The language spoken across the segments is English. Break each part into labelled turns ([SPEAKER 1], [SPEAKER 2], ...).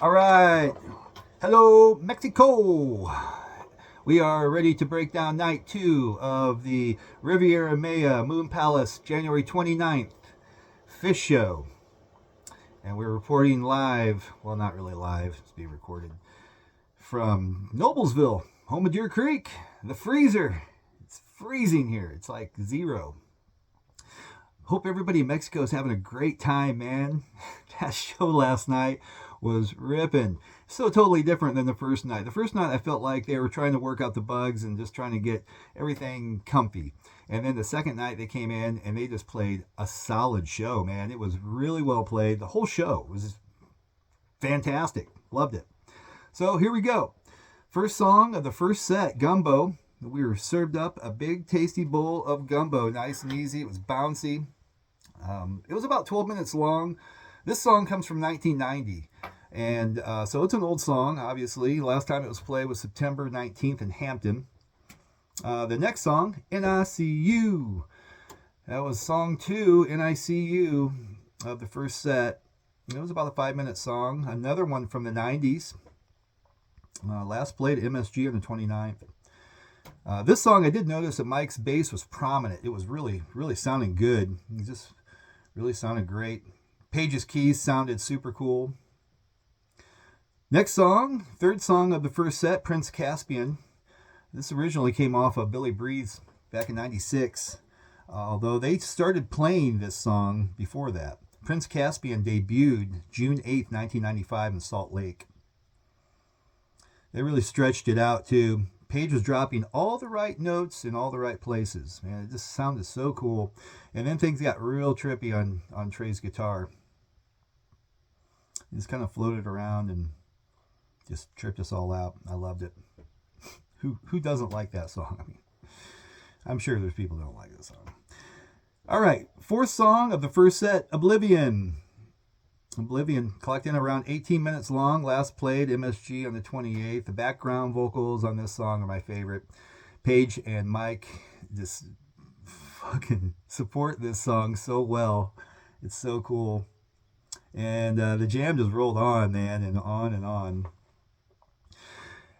[SPEAKER 1] All right. Hello, Mexico. We are ready to break down night 2 of the Riviera Maya Moon Palace January 29th Phish show. And we're reporting live, well, not really live, it's being recorded, from Noblesville, home of Deer Creek, the freezer. It's freezing here. It's like 0. Hope everybody in Mexico is having a great time, man. That show last night was ripping. So totally different than the first night. The first night I felt like they were trying to work out the bugs and just trying to get everything comfy. And then the second night they came in and they just played a solid show, man. It was really well played. The whole show was fantastic. Loved it. So here we go. First song of the first set, Gumbo. We were served up a big tasty bowl of gumbo, nice and easy. It was bouncy. It was about 12 minutes long. This song comes from 1990. And so it's an old song, obviously. Last time it was played was September 19th in Hampton. The next song, NICU. That was song 2, NICU, of the first set. It was about a 5-minute song. Another one from the 90s. Last played at MSG on the 29th. This song, I did notice that Mike's bass was prominent. It was really, really sounding good. It just really sounded great. Page's keys sounded super cool. Next song, third song of the first set, Prince Caspian. This originally came off of Billy Breathes back in 96, although they started playing this song before that. Prince Caspian debuted June 8th, 1995 in Salt Lake. They really stretched it out too. Page was dropping all the right notes in all the right places. Man, it just sounded so cool. And then things got real trippy on Trey's guitar. He just kind of floated around and just tripped us all out. I loved it. Who doesn't like that song? I mean, I'm sure there's people who don't like this song. All right, fourth song of the first set, Oblivion. Oblivion, clocked in around 18 minutes long. Last played MSG on the 28th. The background vocals on this song are my favorite. Page and Mike just fucking support this song so well. It's so cool. And the jam just rolled on, man, and on and on.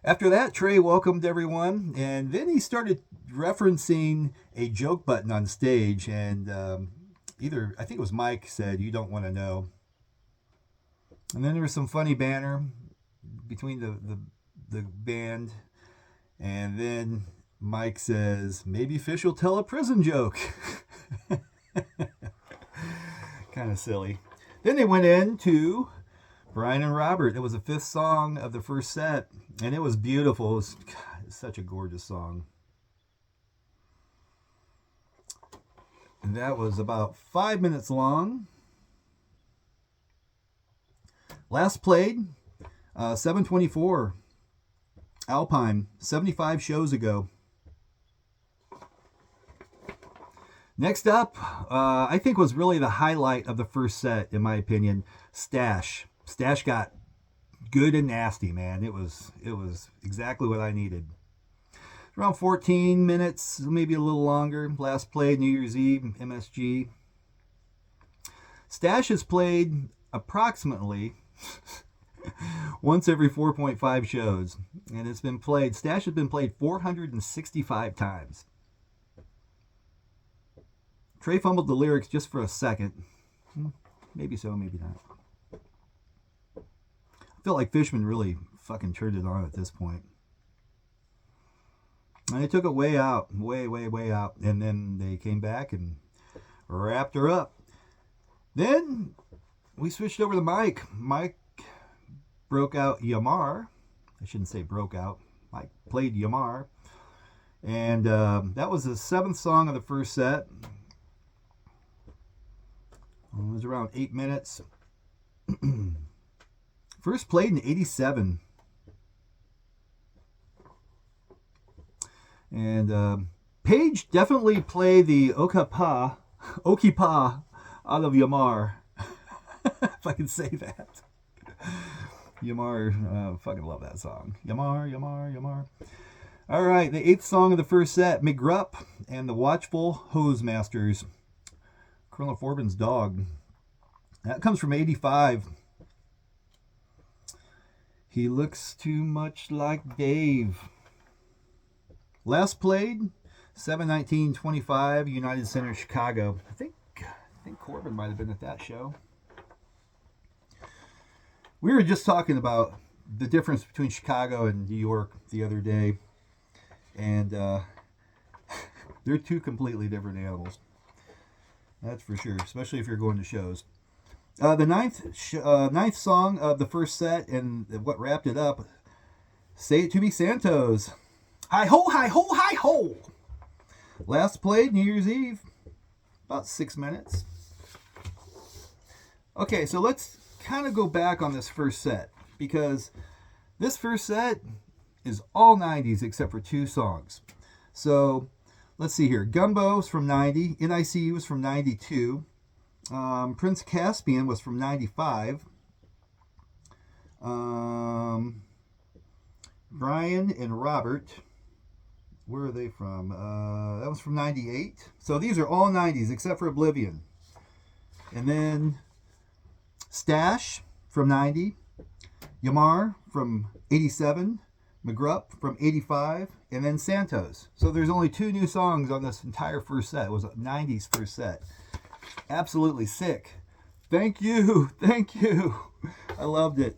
[SPEAKER 1] After that, Trey welcomed everyone, and then he started referencing a joke button on stage, and I think it was Mike, said, "You don't want to know." And then there was some funny banter between the band, and then Mike says, "Maybe Phish will tell a prison joke." Kind of silly. Then they went into Brian and Robert. It was the 5th song of the first set, and it was beautiful. It was, God, it's such a gorgeous song. And that was about 5 minutes long. Last played 724 Alpine, 75 shows ago. Next up, I think was really the highlight of the first set, in my opinion, Stash. Stash got good and nasty, man. It was exactly what I needed. Around 14 minutes, maybe a little longer. Last played New Year's Eve, MSG. Stash has played approximately once every 4.5 shows, and it's been played. Stash has been played 465 times. Trey fumbled the lyrics just for a second. Maybe so, maybe not. I feel like Fishman really fucking turned it on at this point. And they took it way out, way out, and then they came back and wrapped her up. Then we switched over to Mike. Mike broke out Yamar. I shouldn't say broke out. Mike played Yamar. And that was the 7th song of the first set. It was around 8 minutes. First played in 87. And Page definitely played the Okipa out of Yamar. If I can say that. Yamar, fucking love that song. Yamar. All right, the 8th song of the first set, McGrupp and the Watchful Hose Masters. Colonel Forbin's Dog. That comes from 85. He looks too much like Dave. Last played 7/19/25, United Center, Chicago. I think Corbin might have been at that show. We were just talking about the difference between Chicago and New York the other day, and they're two completely different animals. That's for sure, especially if you're going to shows. The ninth song of the first set, and what wrapped it up, Say It To Me Santos. Hi ho, hi ho, hi ho. Last played New Year's Eve, about 6 minutes. Okay, so let's kind of go back on this first set, because this first set is all 90s except for two songs. So let's see here. Gumbo's from 90, NICU was from 92, Prince Caspian was from 95, Brian and Robert, where are they from? That was from 98. So these are all 90s except for Oblivion. And then Stash from 90, Yamar from 87, McGrupp from 85, and then Santos. So there's only two new songs on this entire first set. It was a 90s first set. Absolutely sick. Thank you. Thank you. I loved it.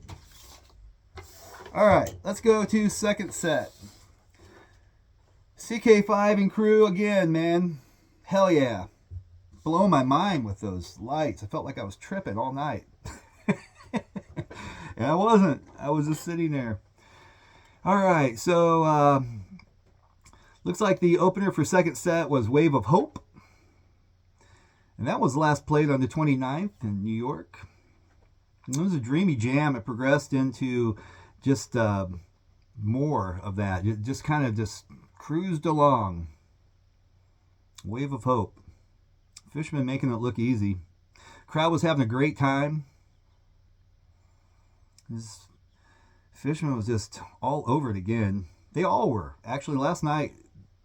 [SPEAKER 1] All right, let's go to second set. CK5 and crew again, man. Hell yeah. Blow my mind with those lights. I felt like I was tripping all night. And I wasn't. I was just sitting there. All right, so looks like the opener for second set was Wave of Hope. And that was last played on the 29th in New York. It was a dreamy jam. It progressed into just more of that. It just kind of just cruised along. Wave of Hope. Fishman making it look easy. Crowd was having a great time. Fishman was just all over it again. They all were. Actually, last night,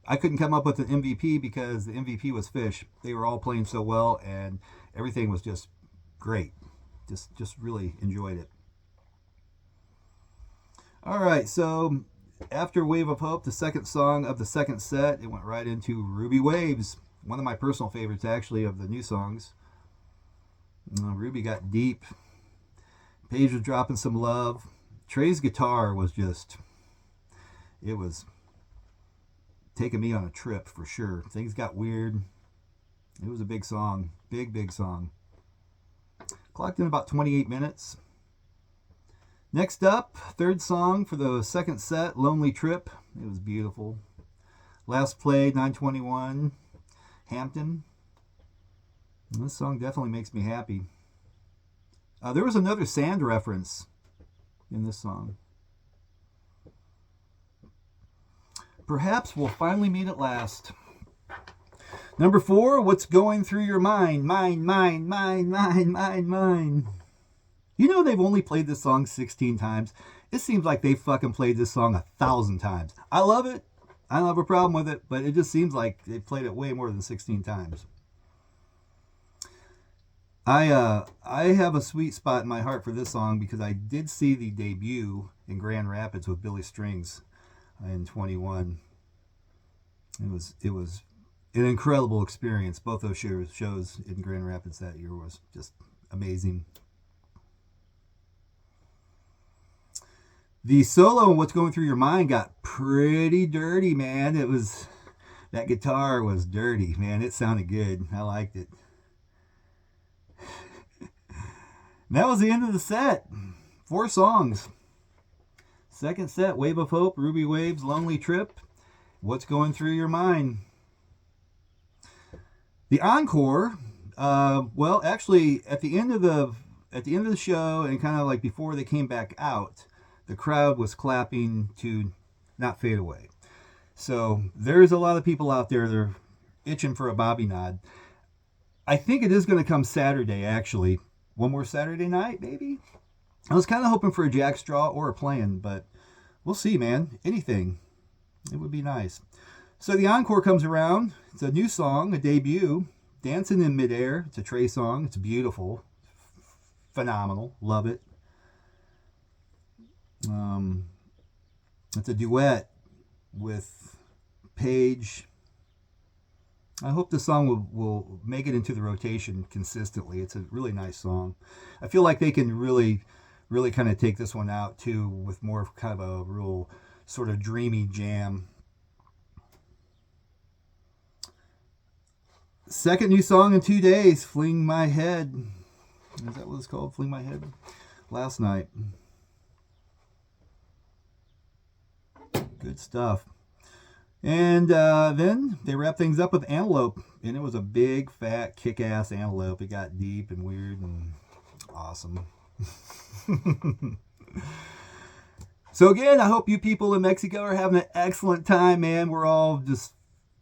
[SPEAKER 1] I couldn't come up with an MVP because the MVP was Phish. They were all playing so well, and everything was just great. Just really enjoyed it. All right, so after Wave of Hope, the second song of the second set, it went right into Ruby Waves. One of my personal favorites, actually, of the new songs. Ruby got deep. Paige was dropping some love. Trey's guitar was just, it was taking me on a trip for sure. Things got weird. It was a big song. Big song. Clocked in about 28 minutes. Next up, third song for the second set, Lonely Trip. It was beautiful. Last played, 9/21, Hampton. And this song definitely makes me happy. There was another sand reference in this song. Perhaps we'll finally meet at last. Number 4, What's Going Through Your Mind? Mind. You know they've only played this song 16 times. It seems like they fucking played this song 1,000 times. I love it. I don't have a problem with it, but it just seems like they've played it way more than 16 times. I have a sweet spot in my heart for this song because I did see the debut in Grand Rapids with Billy Strings in 21. It was an incredible experience. Both those shows in Grand Rapids that year was just amazing. The solo and What's Going Through Your Mind got pretty dirty, man. That guitar was dirty, man. It sounded good. I liked it. That was the end of the set. 4 songs. Second set, Wave of Hope, Ruby Waves, Lonely Trip, What's Going Through Your Mind. The encore, well, actually, at the end of the show, and kind of like before they came back out, the crowd was clapping to Not Fade Away. So there's a lot of people out there that are itching for a Bobby nod. I think it is going to come Saturday, actually. One more Saturday night, maybe? I was kind of hoping for a jackstraw or a plan, but we'll see, man. Anything. It would be nice. So the encore comes around. It's a new song, a debut. Dancing in Midair. It's a Trey song. It's beautiful. Phenomenal. Love it. It's a duet with Paige. I hope the song will make it into the rotation consistently. It's a really nice song. I feel like they can really kind of take this one out too with more of kind of a real sort of dreamy jam. Second new song in 2 days, Fling My Head. Is that what it's called? Fling My Head? Last night. Good stuff. And then they wrap things up with Antelope. And it was a big, fat, kick-ass antelope. It got deep and weird and awesome. So again, I hope you people in Mexico are having an excellent time, man. We're all just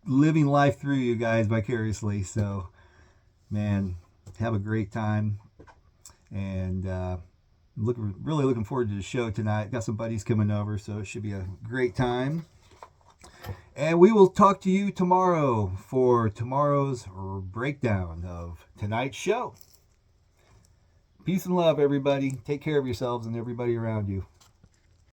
[SPEAKER 1] living life through you guys vicariously. So, man, have a great time. And really looking forward to the show tonight. Got some buddies coming over, so it should be a great time. And we will talk to you tomorrow for tomorrow's breakdown of tonight's show. Peace and love, everybody. Take care of yourselves and everybody around you.